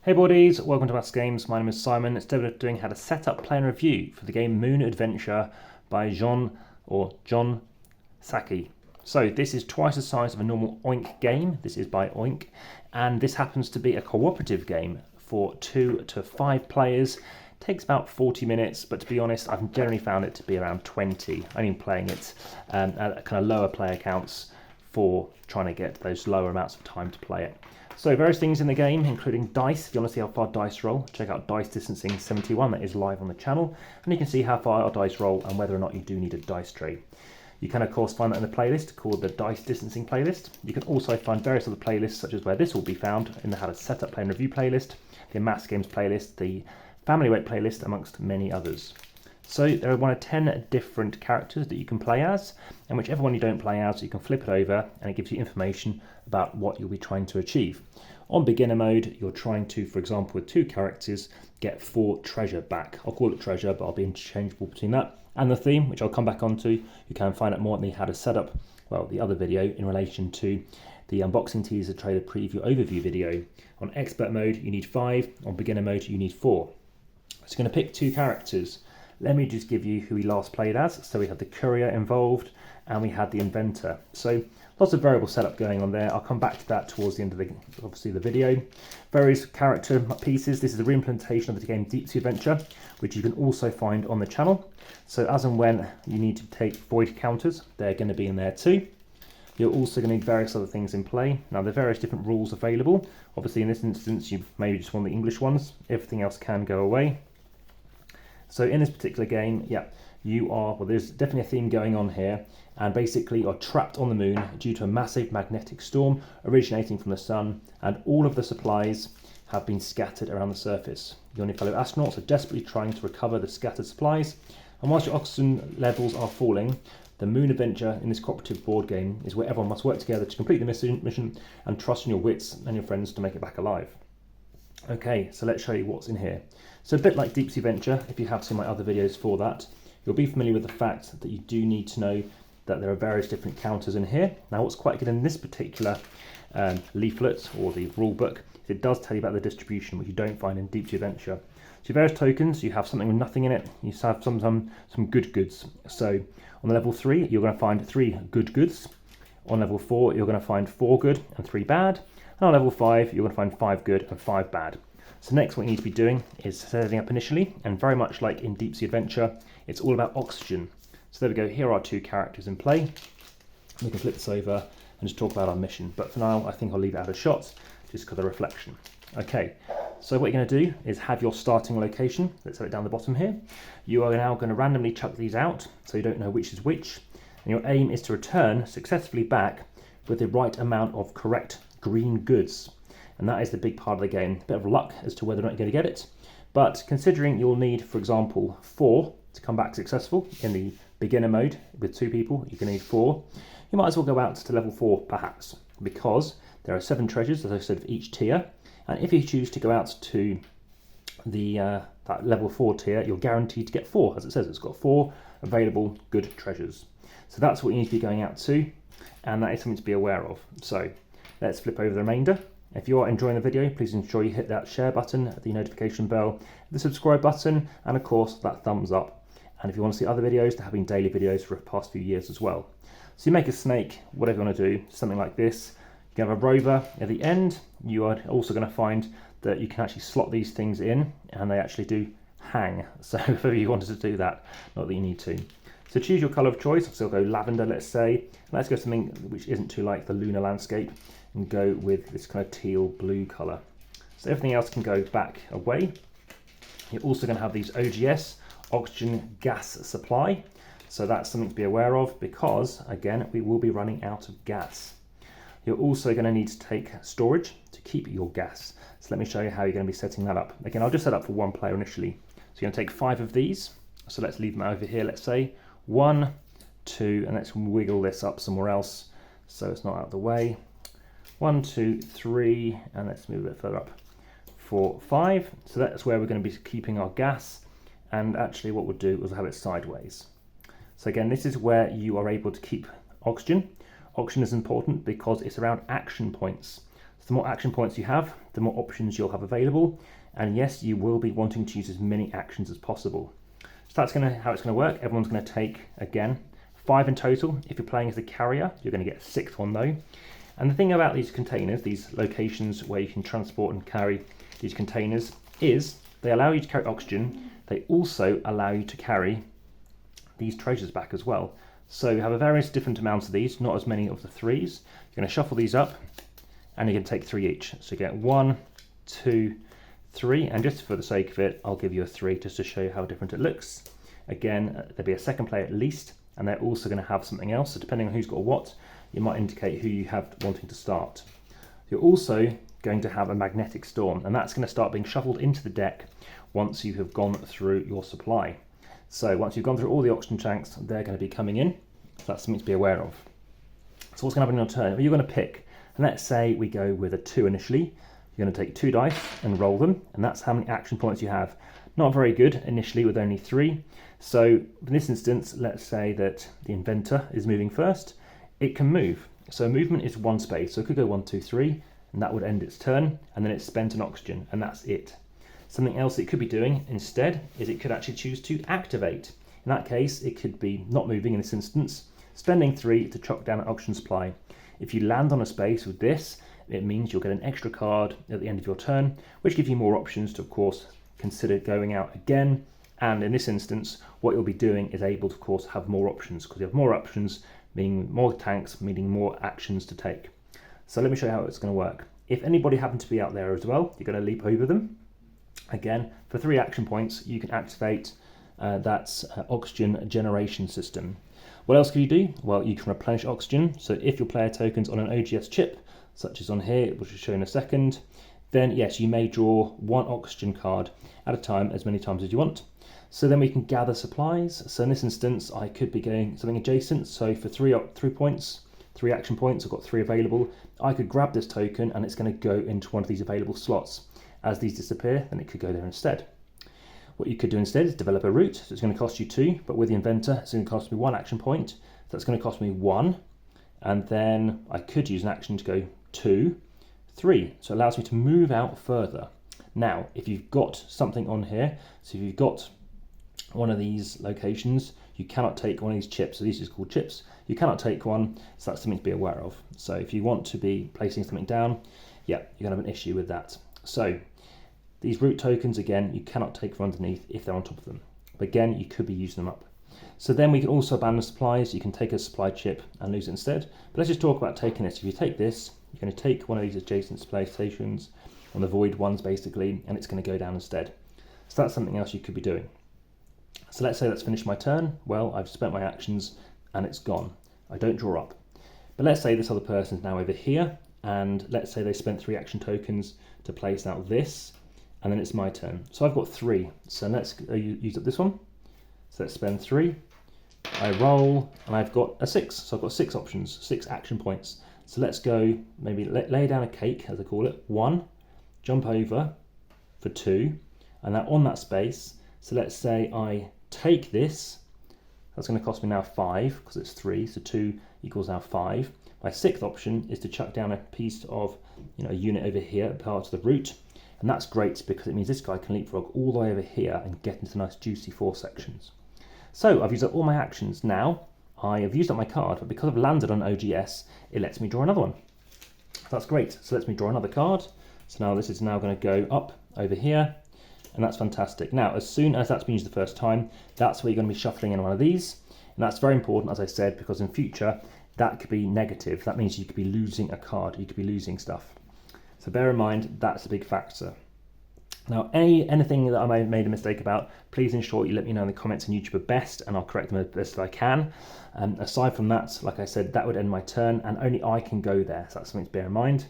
Hey boardies, welcome to AmassGames. My name is Simon. Today we're doing how to set up, play and review for the game Moon Adventure by John Saki. So this is twice the size of a normal Oink game. This is by Oink, and this happens to be a cooperative game for 2 to 5 players. Takes about 40 minutes, but to be honest, I've generally found it to be around 20. Only playing it at kind of lower player counts for trying to get those lower amounts of time to play it. So various things in the game, including dice. If you want to see how far dice roll, check out Dice Distancing 71, that is live on the channel. And you can see how far our dice roll and whether or not you do need a dice tray. You can of course find that in the playlist called the Dice Distancing playlist. You can also find various other playlists, such as where this will be found in the How to Set Up, Play and Review playlist, the AmassGames playlist, the Family Weight playlist, amongst many others. So there are one of 10 different characters that you can play as, and whichever one you don't play as, you can flip it over and it gives you information about what you'll be trying to achieve. On beginner mode, you're trying to, for example, with 2 characters, get 4 treasure back. I'll call it treasure, but I'll be interchangeable between that and the theme, which I'll come back onto. You can find out more on the How to Set Up, well, the other video in relation to the unboxing teaser trailer preview overview video. On expert mode, you need 5. On beginner mode, you need 4. So you're going to pick 2 characters. Let me just give you who we last played as. So we had the courier involved and we had the inventor. So lots of variable setup going on there. I'll come back to that towards the end of the video. Various character pieces. This is a re-implementation of the game Deep Sea Adventure, which you can also find on the channel. So as and when you need to take void counters, they're going to be in there too. You're also going to need various other things in play. Now there are various different rules available. Obviously in this instance you maybe just want the English ones. Everything else can go away. So in this particular game, there's definitely a theme going on here, and basically you're trapped on the moon due to a massive magnetic storm originating from the sun, and all of the supplies have been scattered around the surface. You and your fellow astronauts are desperately trying to recover the scattered supplies, and whilst your oxygen levels are falling, the Moon Adventure in this cooperative board game is where everyone must work together to complete the mission and trust in your wits and your friends to make it back alive. Okay, so let's show you what's in here. So a bit like Deep Sea Adventure, if you have seen my other videos for that, you'll be familiar with the fact that you do need to know that there are various different counters in here. Now what's quite good in this particular leaflet, or the rule book, is it does tell you about the distribution, which you don't find in Deep Sea Adventure. So various tokens, you have something with nothing in it, you have some good goods. So on the level 3, you're going to find 3 good goods. On level 4, you're going to find 4 good and 3 bad. And on level 5, you're going to find 5 good and 5 bad. So next what you need to be doing is setting up initially, and very much like in Deep Sea Adventure, it's all about oxygen. So there we go, here are 2 characters in play. We can flip this over and just talk about our mission, but for now I think I'll leave it out of shot just because of the reflection. Okay, so what you're going to do is have your starting location. Let's have it down the bottom here. You are now going to randomly chuck these out so you don't know which is which, and your aim is to return successfully back with the right amount of correct green goods. And that is the big part of the game. A bit of luck as to whether or not you're going to get it. But considering you'll need, for example, 4 to come back successful in the beginner mode with 2 people, you're going to need 4. You might as well go out to level 4 perhaps, because there are 7 treasures, as I said, for each tier. And if you choose to go out to the that level 4 tier, you're guaranteed to get 4. As it says, it's got 4 available good treasures. So that's what you need to be going out to, and that is something to be aware of. So let's flip over the remainder. If you are enjoying the video, please ensure you hit that share button, the notification bell, the subscribe button, and of course that thumbs up. And if you want to see other videos, there have been daily videos for the past few years as well. So you make a snake, whatever you want to do, something like this. You can have a rover. At the end, you are also going to find that you can actually slot these things in, and they actually do hang. So if you wanted to do that, not that you need to. So choose your colour of choice. So I'll go lavender, let's say. Let's go something which isn't too like the lunar landscape, and go with this kind of teal blue colour. So everything else can go back away. You're also going to have these OGS, oxygen gas supply. So that's something to be aware of, because again we will be running out of gas. You're also going to need to take storage to keep your gas. So let me show you how you're going to be setting that up. Again, I'll just set up for 1 player initially. So you're going to take 5 of these. So let's leave them over here, let's say 1, 2, and let's wiggle this up somewhere else so it's not out of the way. 1, 2, 3, and let's move it further up. 4, 5. So that's where we're going to be keeping our gas, and actually what we'll do is have it sideways. So again, this is where you are able to keep oxygen. Oxygen is important because it's around action points. So the more action points you have, the more options you'll have available. And yes, you will be wanting to use as many actions as possible. So that's how it's going to work. Everyone's going to take, again, 5 in total. If you're playing as the carrier, you're going to get a 6th one though. And the thing about these containers, these locations where you can transport and carry these containers, is they allow you to carry oxygen. They also allow you to carry these treasures back as well. So you have a various different amounts of these, not as many of the 3s. You're going to shuffle these up and you're going to take 3 each. So you get 1, 2, 3, and just for the sake of it, I'll give you a 3 just to show you how different it looks. Again, there'll be a second player at least, and they're also going to have something else. So depending on who's got what, you might indicate who you have wanting to start. You're also going to have a magnetic storm, and that's going to start being shuffled into the deck once you have gone through your supply. So once you've gone through all the oxygen tanks, they're going to be coming in. So that's something to be aware of. So what's going to happen on your turn? Well, you're going to pick, and let's say we go with a 2 initially. You're going to take 2 dice and roll them, and that's how many action points you have. Not very good initially with only 3. So in this instance, let's say that the inventor is moving first. It can move. So movement is 1 space. So it could go 1, 2, 3, and that would end its turn, and then it's spent an oxygen, and that's it. Something else it could be doing instead is it could actually choose to activate. In that case, it could be not moving in this instance, spending 3 to chuck down an oxygen supply. If you land on a space with this, it means you'll get an extra card at the end of your turn, which gives you more options to, of course, consider going out again. And in this instance, what you'll be doing is able to, of course, have more options, because you have more options, meaning more tanks, meaning more actions to take. So let me show you how it's going to work. If anybody happens to be out there as well, you're going to leap over them. Again, for 3 action points, you can activate that oxygen generation system. What else can you do? Well, you can replenish oxygen. So if your player token's on an OGS chip, such as on here, which will show in a second, then yes, you may draw 1 oxygen card at a time, as many times as you want. So then we can gather supplies. So in this instance, I could be going something adjacent. So for 3 points, 3 action points, I've got 3 available. I could grab this token and it's going to go into one of these available slots. As these disappear, then it could go there instead. What you could do instead is develop a route. So it's going to cost you 2, but with the inventor, it's going to cost me 1 action point. So that's going to cost me 1. And then I could use an action to go 2, 3. So it allows me to move out further. Now, if you've got something on here, so if you've got one of these locations, you cannot take one of these chips. So these are called chips. You cannot take one, so that's something to be aware of. So if you want to be placing something down, yeah, you're going to have an issue with that. So these root tokens, again, you cannot take from underneath if they're on top of them. But again, you could be using them up. So then we can also abandon supplies. You can take a supply chip and lose it instead. But let's just talk about taking this. If you take this, you're going to take one of these adjacent supply stations on the void ones basically, and it's going to go down instead. So that's something else you could be doing. So let's say that's finished my turn. Well, I've spent my actions and it's gone. I don't draw up. But let's say this other person is now over here, and let's say they spent 3 action tokens to place out this, and then it's my turn. So I've got 3. So let's use up this one. So let's spend 3. I roll, and I've got a 6. So I've got 6 options, 6 action points. So let's go, maybe lay down a cake, as I call it. 1, jump over for 2, and now on that space. So let's say I take this. That's going to cost me now 5 because it's 3. So 2 equals now 5. My 6th option is to chuck down a piece of, a unit over here, part of the route. And that's great because it means this guy can leapfrog all the way over here and get into the nice juicy 4 sections. So I've used up all my actions. Now I have used up my card, but because I've landed on OGS, it lets me draw another one. That's great. So lets me draw another card. So now this is now going to go up over here, and that's fantastic. Now, as soon as that's been used the first time, that's where you're going to be shuffling in one of these. And that's very important, as I said, because in future, that could be negative. That means you could be losing a card. You could be losing stuff. So bear in mind, that's a big factor. Now, anything that I may have made a mistake about, please ensure you let me know in the comments on YouTube at best, and I'll correct them as best as I can. Aside from that, like I said, that would end my turn, and only I can go there. So that's something to bear in mind.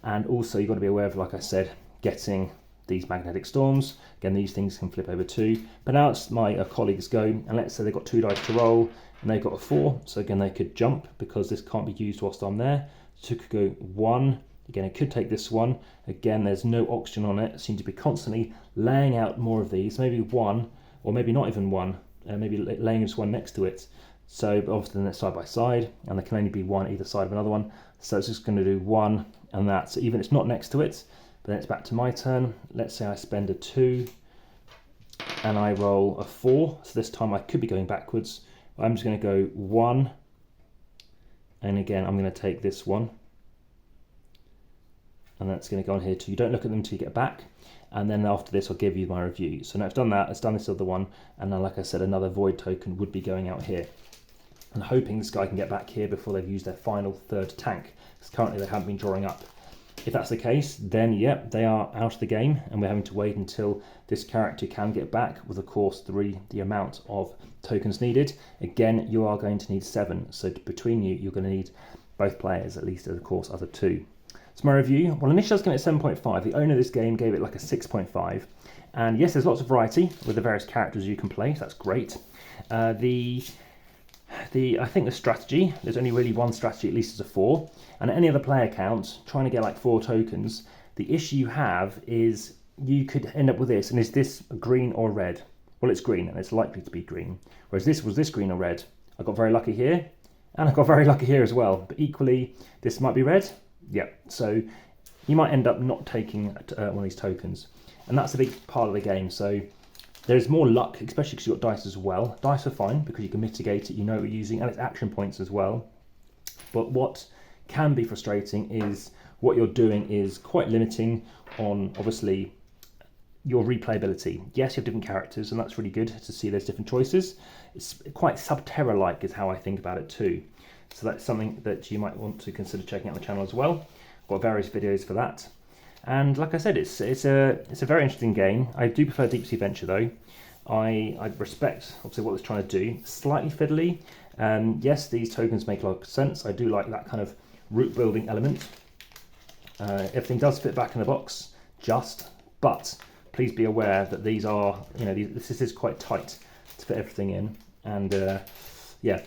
And also, you've got to be aware of, like I said, getting these magnetic storms. Again, these things can flip over too. But now it's my colleagues' go, and let's say they've got 2 dice to roll, and they've got a 4. So again, they could jump because this can't be used whilst I'm there. So it could go 1. Again, it could take this one. Again, there's no oxygen on it. It seems to be constantly laying out more of these. Maybe 1, or maybe not even 1. Maybe laying just one next to it. So obviously they're side by side, and there can only be 1 either side of another one. So it's just going to do 1, and that's even it's not next to it, but then it's back to my turn. Let's say I spend a 2 and I roll a 4, so this time I could be going backwards. I'm just going to go 1, and again I'm going to take this one, and that's going to go on here too. You don't look at them until you get back, and then after this I'll give you my review. So now I've done that, it's done this other one, and now like I said, another void token would be going out here. And hoping this guy can get back here before they've used their final third tank, because currently they haven't been drawing up. If that's the case, then yep, they are out of the game, and we're having to wait until this character can get back with, of course, the amount of tokens needed. Again, you are going to need 7, so between you, you're going to need both players, at least, of course, other 2. So my review, well, initially I was going to 7.5. The owner of this game gave it like a 6.5. And yes, there's lots of variety with the various characters you can play, so that's great. I think the strategy, there's only really one strategy, at least as a 4, and at any other player count, trying to get like 4 tokens, the issue you have is you could end up with this, and is this green or red? Well, it's green, and it's likely to be green. Whereas was this green or red? I got very lucky here, and I got very lucky here as well, but equally, this might be red. Yeah, so you might end up not taking one of these tokens, and that's a big part of the game. So there's more luck, especially because you've got dice as well. Dice are fine because you can mitigate it, you know what you're using, and it's action points as well. But what can be frustrating is what you're doing is quite limiting on, obviously, your replayability. Yes, you have different characters, and that's really good to see there's different choices. It's quite Subterra-like is how I think about it too. So that's something that you might want to consider checking out the channel as well. I've got various videos for that. And like I said, it's a very interesting game. I do prefer Deep Sea Venture though. I respect obviously what it's trying to do. Slightly fiddly. Yes, these tokens make a lot of sense. I do like that kind of route building element. Everything does fit back in the box, but please be aware that these are, this is quite tight to fit everything in. And yeah,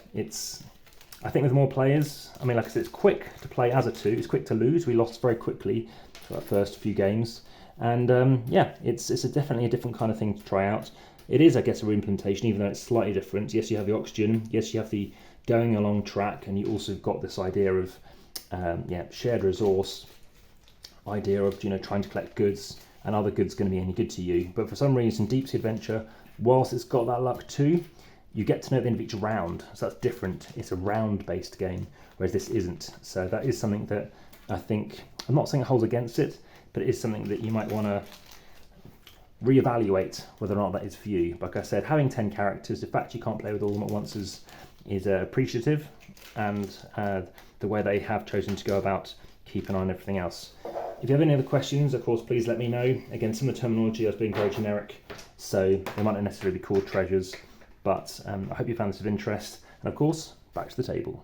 I think with more players, I mean, like I said, it's quick to play as a 2. It's quick to lose. We lost very quickly for that first few games, and yeah, it's definitely a different kind of thing to try out. It is, I guess, a re-implementation, even though it's slightly different. Yes, you have the oxygen. Yes, you have the going along track, and you also got this idea of shared resource idea of trying to collect goods, and other goods going to be any good to you. But for some reason, Deep Sea Adventure, whilst it's got that luck too, you get to know at the end of each round, so that's different. It's a round-based game, whereas this isn't. So that is something that I think, I'm not saying it holds against it, but it is something that you might want to reevaluate whether or not that is for you. Like I said, having 10 characters, the fact you can't play with all of them at once is appreciative, and the way they have chosen to go about keeping an eye on everything else. If you have any other questions, of course, please let me know. Again, some of the terminology I was being very generic, so they might not necessarily be called treasures. But I hope you found this of interest, and of course, back to the table.